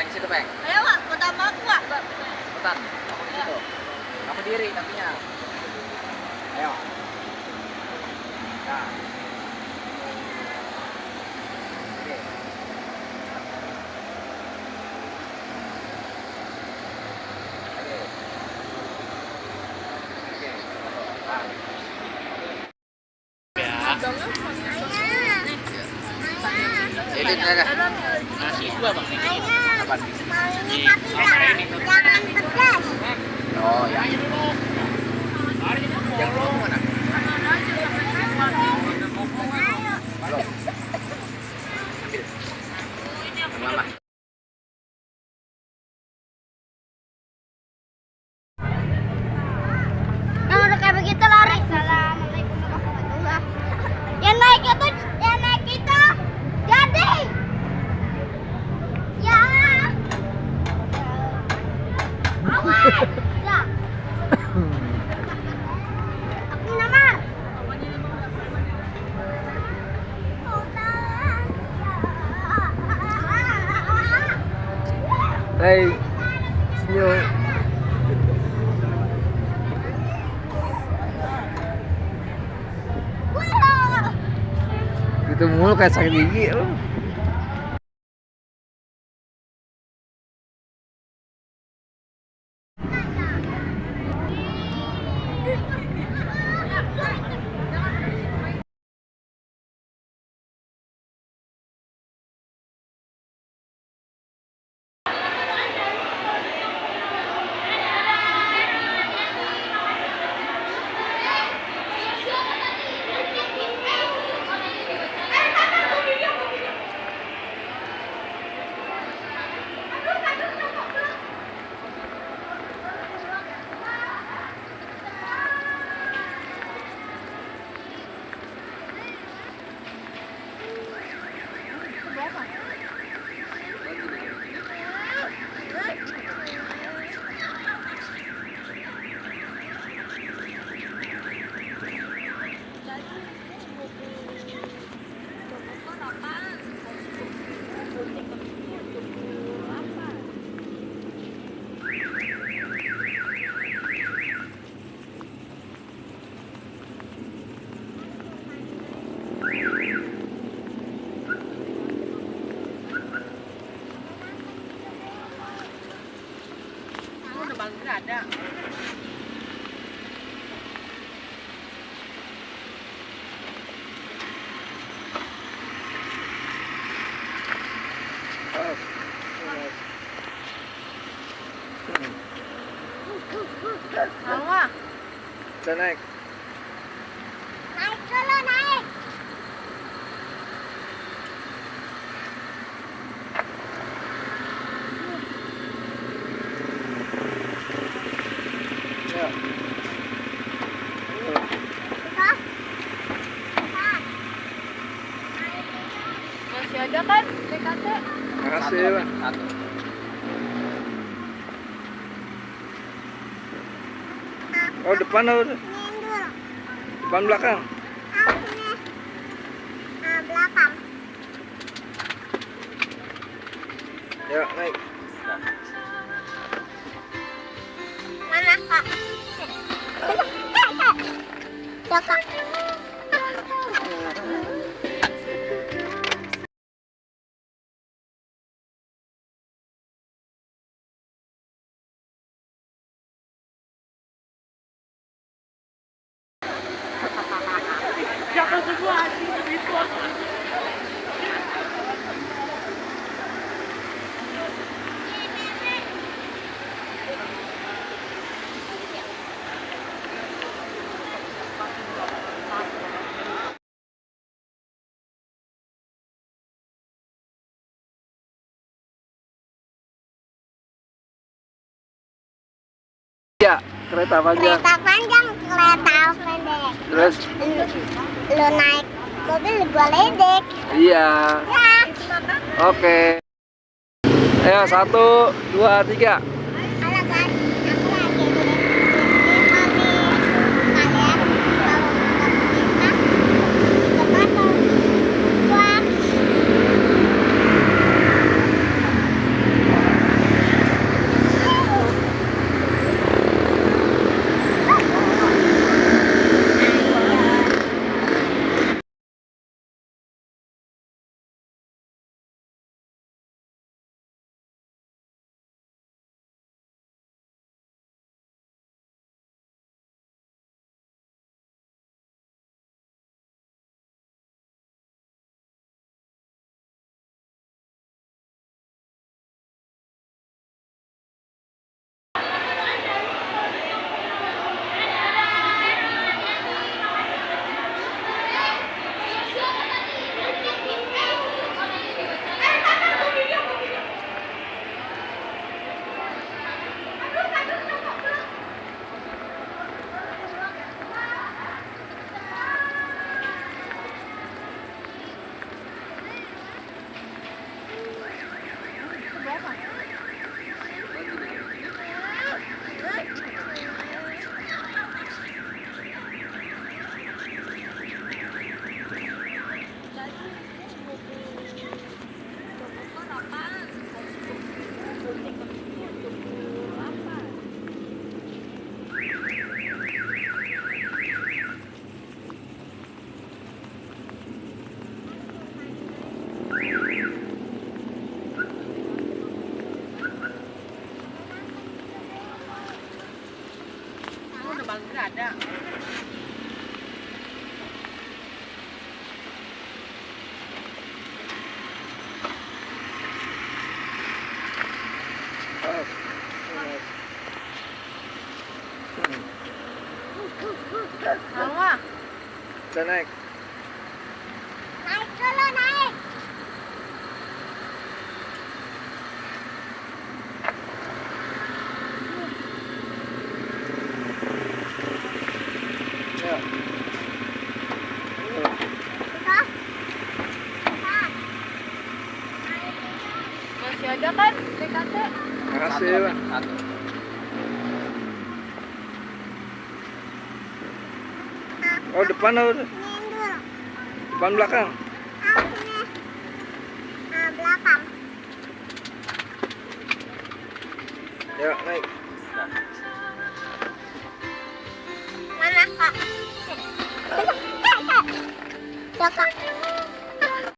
Peng situ, Peng. Ayo, Wak, kota sama aku, Wak. Cepetan, kamu di situ. Kamu diri kakinya. Ayo. Nah. Oke. Oke. Oke. Nah. Ini ada. Nasi gua bang. Apa? Jangan pedas. Oh ya. Yang belum mana? Belum. Ambil. Mama. Yang udah kayak begitu lari. Assalamualaikum warahmatullahi. Yang naik itu jadi. Ya. Awas. Ya. Aku nama. Hey, senyum. Gitu mulu kayak sakit gigi lu. Ada. Awak. Udah naik. Naik dulu, naik. Ya. Masih ada kan BKT? Makasih lah. Satu. Oh depan apa? Depan belakang. Belakang. Ya naik. Mana, Kak? Ya, Kak. Ya, kereta panjang. Kereta panjang, kereta pendek. Terus? Lu naik mobil, gua ledek. Iya. Ya. Oke. Ayo 1, 2, 3. Halo guys, aku lagi di kami kalian kalau kita ketemu wah depannya. Mama. Udah naik. Naik dulu, naik. Ya. Udah. Udah. Masih ada kan TKT? Makasih lah. Satu. Oh depan apa? Ini dulu. Depan belakang. Ini. Belakang. Ya naik. Mana kak? Kak.